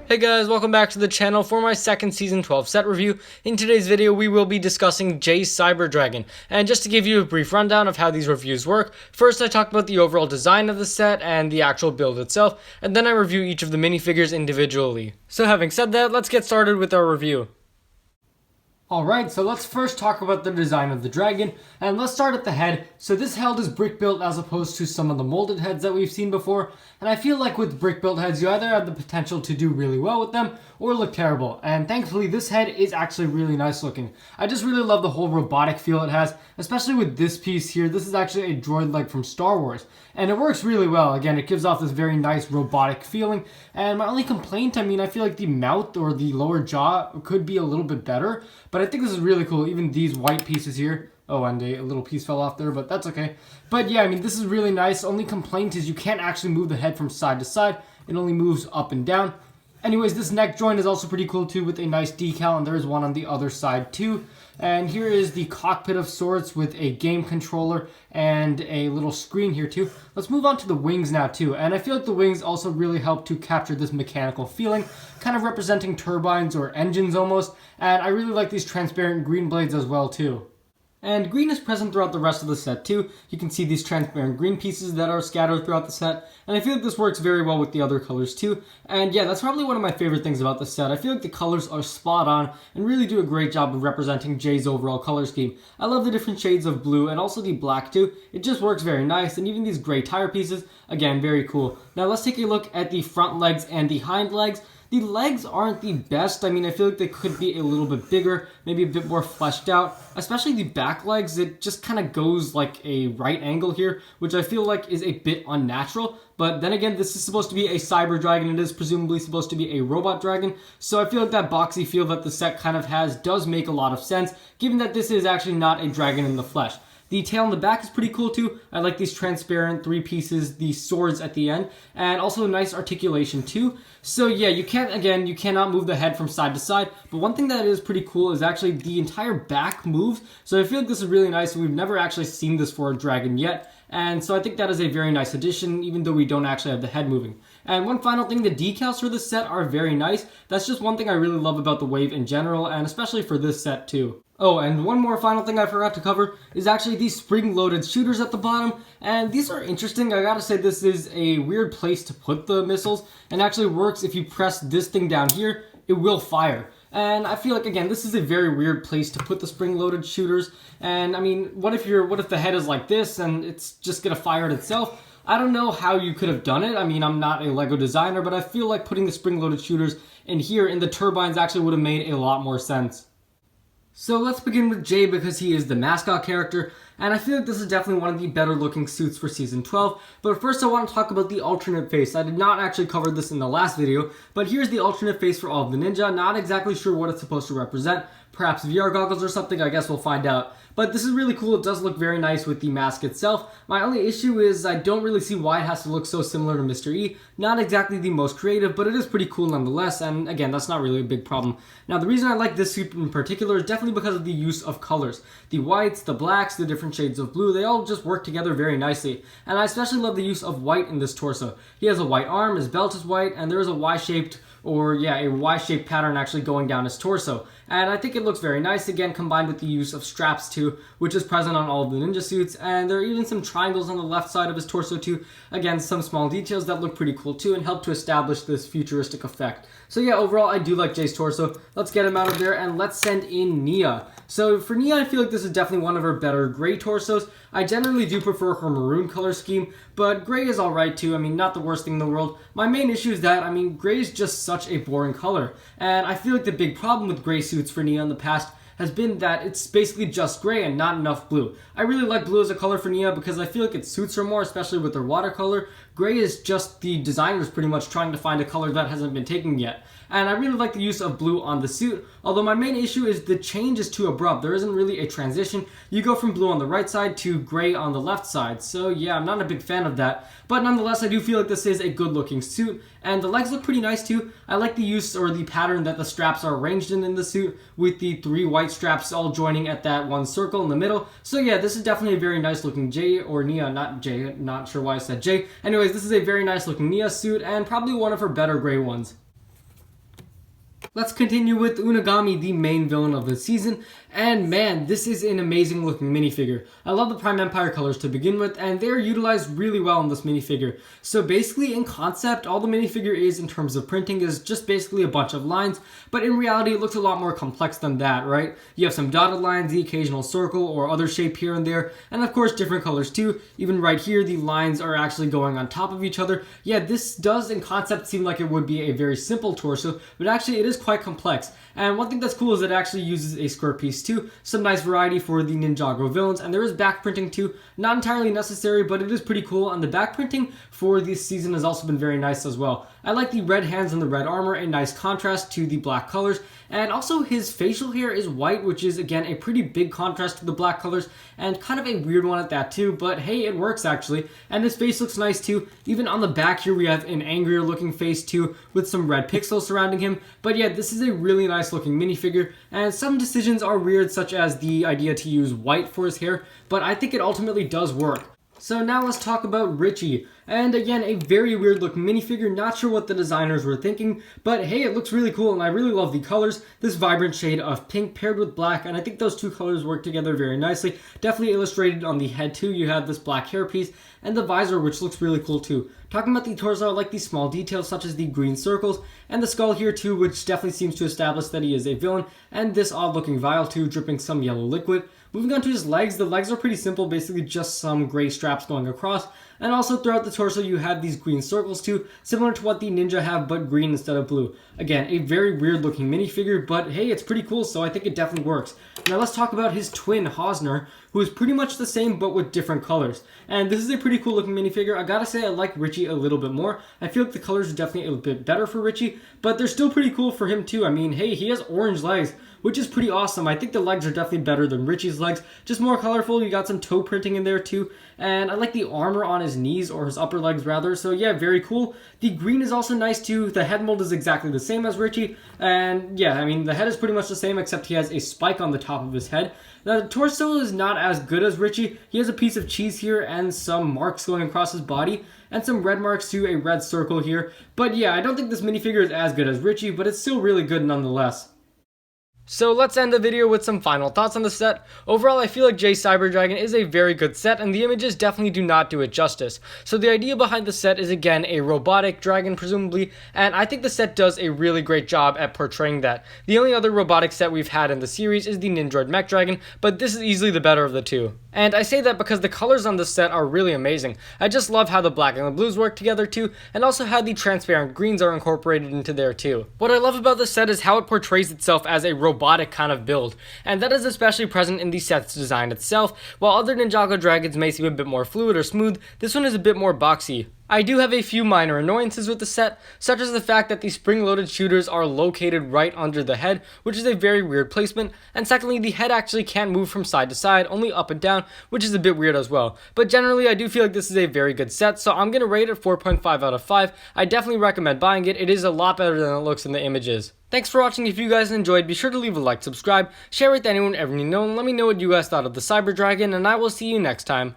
Hey guys, welcome back to the channel for my second Season 12 set review. In today's video, we will be discussing Jay's Cyber Dragon. And just to give you a brief rundown of how these reviews work, first I talk about the overall design of the set and the actual build itself, and then I review each of the minifigures individually. So having said that, let's get started with our review. Alright, so let's first talk about the design of the dragon, and let's start at the head. So this head is brick built as opposed to some of the molded heads that we've seen before, and I feel like with brick built heads you either have the potential to do really well with them or look terrible, and thankfully this head is actually really nice looking. I just really love the whole robotic feel it has, especially with this piece here. This is actually a droid leg from Star Wars, and it works really well. Again, it gives off this very nice robotic feeling, and my only complaint, I feel like the mouth or the lower jaw could be a little bit better, but I think this is really cool. Even these white pieces here. Oh, and a little piece fell off there, but that's okay. But yeah, this is really nice. Only complaint is you can't actually move the head from side to side. It only moves up and down. Anyways, this neck joint is also pretty cool too, with a nice decal, and there is one on the other side too. And here is the cockpit of sorts with a game controller and a little screen here too. Let's move on to the wings now too, and I feel like the wings also really help to capture this mechanical feeling, kind of representing turbines or engines almost, and I really like these transparent green blades as well too. And green is present throughout the rest of the set too. You can see these transparent green pieces that are scattered throughout the set, and I feel like this works very well with the other colors too. And yeah, that's probably one of my favorite things about the set. I feel like the colors are spot on and really do a great job of representing Jay's overall color scheme. I love the different shades of blue and also the black too. It just works very nice, and even these gray tire pieces, again, very cool. Now let's take a look at the front legs and the hind legs. The legs aren't the best. I feel like they could be a little bit bigger, maybe a bit more fleshed out. Especially the back legs, it just kind of goes like a right angle here, which I feel like is a bit unnatural. But then again, this is supposed to be a cyber dragon. It is presumably supposed to be a robot dragon. So I feel like that boxy feel that the set kind of has does make a lot of sense, given that this is actually not a dragon in the flesh. The tail on the back is pretty cool too. I like these transparent three pieces, the swords at the end, and also a nice articulation too. So yeah, you cannot move the head from side to side, but one thing that is pretty cool is actually the entire back moves. So I feel like this is really nice. We've never actually seen this for a dragon yet, and so I think that is a very nice addition, even though we don't actually have the head moving. And one final thing, the decals for this set are very nice. That's just one thing I really love about the Wave in general, and especially for this set too. Oh, and one more final thing I forgot to cover is actually these spring-loaded shooters at the bottom, and these are interesting. I gotta say, this is a weird place to put the missiles, and actually works if you press this thing down here, it will fire. And I feel like, again, this is a very weird place to put the spring-loaded shooters, and what if the head is like this and it's just gonna fire it itself? I don't know how you could have done it. I'm not a Lego designer, but I feel like putting the spring-loaded shooters in here in the turbines actually would have made a lot more sense. So let's begin with Jay, because he is the mascot character, and I feel like this is definitely one of the better looking suits for Season 12, but first I want to talk about the alternate face. I did not actually cover this in the last video, but here's the alternate face for all of the ninja. Not exactly sure what it's supposed to represent, perhaps VR goggles or something, I guess we'll find out. But this is really cool. It does look very nice with the mask itself. My only issue is I don't really see why it has to look so similar to Mr. E. Not exactly the most creative, but it is pretty cool nonetheless, and again, that's not really a big problem. Now, the reason I like this suit in particular is definitely because of the use of colors. The whites, the blacks, the different shades of blue, they all just work together very nicely. And I especially love the use of white in this torso. He has a white arm, his belt is white, and there is a Y-shaped pattern actually going down his torso. And I think it looks very nice, again, combined with the use of straps too, which is present on all of the ninja suits, and there are even some triangles on the left side of his torso too. Again, some small details that look pretty cool too and help to establish this futuristic effect. So yeah, overall, I do like Jay's torso. Let's get him out of there and let's send in Nia. So for Nia, I feel like this is definitely one of her better gray torsos. I generally do prefer her maroon color scheme, but gray is alright too. Not the worst thing in the world. My main issue is that, gray is just such a boring color, and I feel like the big problem with gray suits for Nia in the past has been that it's basically just gray and not enough blue. I really like blue as a color for Nia because I feel like it suits her more, especially with her watercolor. Gray is just the designers pretty much trying to find a color that hasn't been taken yet. And I really like the use of blue on the suit, although my main issue is the change is too abrupt. There isn't really a transition. You go from blue on the right side to gray on the left side. So yeah, I'm not a big fan of that. But nonetheless, I do feel like this is a good looking suit, and the legs look pretty nice too. I like the use or the pattern that the straps are arranged in the suit, with the three white straps all joining at that one circle in the middle. So yeah, this is definitely a very nice looking Jay, or Nia, not Jay, not sure why I said Jay. Anyways, this is a very nice looking Nia suit, and probably one of her better gray ones. Let's continue with Unagami, the main villain of the season, and man, this is an amazing looking minifigure. I love the Prime Empire colors to begin with, and they're utilized really well in this minifigure. So basically, in concept, all the minifigure is in terms of printing is just basically a bunch of lines, but in reality it looks a lot more complex than that, right? You have some dotted lines, the occasional circle or other shape here and there, and of course different colors too. Even right here, the lines are actually going on top of each other. Yeah, this does in concept seem like it would be a very simple torso, but actually it is quite complex. And one thing that's cool is it actually uses a square piece too. Some nice variety for the Ninjago villains, and there is back printing too. Not entirely necessary, but it is pretty cool, and the back printing for this season has also been very nice as well. I like the red hands and the red armor, a nice contrast to the black colors, and also his facial hair is white, which is again a pretty big contrast to the black colors, and kind of a weird one at that too, but hey, it works actually. And his face looks nice too. Even on the back here we have an angrier looking face too, with some red pixels surrounding him. But yeah, this is a really nice looking minifigure, and some decisions are weird, such as the idea to use white for his hair, but I think it ultimately does work. So now let's talk about Richie. And again, a very weird looking minifigure, not sure what the designers were thinking, but hey, it looks really cool and I really love the colors. This vibrant shade of pink paired with black, and I think those two colors work together very nicely. Definitely illustrated on the head too, you have this black hairpiece, and the visor, which looks really cool too. Talking about the torso, I like these small details such as the green circles, and the skull here too, which definitely seems to establish that he is a villain, and this odd looking vial too, dripping some yellow liquid. Moving on to his legs, the legs are pretty simple, basically just some gray straps going across, and also throughout the torso you have these green circles too, similar to what the ninja have, but green instead of blue. Again, a very weird looking minifigure, but hey, it's pretty cool, so I think it definitely works. Now let's talk about his twin, Hosner, who is pretty much the same but with different colors. And this is a pretty cool looking minifigure. I gotta say I like Richie a little bit more. I feel like the colors are definitely a bit better for Richie, but they're still pretty cool for him too. I mean, hey, he has orange legs, which is pretty awesome. I think the legs are definitely better than Richie's legs, just more colorful. You got some toe printing in there too, and I like the armor on his knees, or his upper legs rather, so yeah, very cool. The green is also nice too. The head mold is exactly the same as Richie, and yeah, I mean, the head is pretty much the same except he has a spike on the top of his head. The torso is not as good as Richie. He has a piece of cheese here and some marks going across his body, and some red marks to a red circle here. But yeah, I don't think this minifigure is as good as Richie, but it's still really good nonetheless. So let's end the video with some final thoughts on the set. Overall, I feel like Jay Cyber Dragon is a very good set, and the images definitely do not do it justice. So the idea behind the set is again a robotic dragon presumably, and I think the set does a really great job at portraying that. The only other robotic set we've had in the series is the Ninjroid Mech Dragon, but this is easily the better of the two. And I say that because the colors on this set are really amazing. I just love how the black and the blues work together too, and also how the transparent greens are incorporated into there too. What I love about this set is how it portrays itself as a robotic kind of build, and that is especially present in the set's design itself. While other Ninjago dragons may seem a bit more fluid or smooth, this one is a bit more boxy. I do have a few minor annoyances with the set, such as the fact that the spring-loaded shooters are located right under the head, which is a very weird placement, and secondly, the head actually can't move from side to side, only up and down, which is a bit weird as well. But generally, I do feel like this is a very good set, so I'm going to rate it 4.5 out of 5. I definitely recommend buying it. It is a lot better than it looks in the images. Thanks for watching. If you guys enjoyed, be sure to leave a like, subscribe, share with anyone ever you know, and let me know what you guys thought of the Cyber Dragon, and I will see you next time.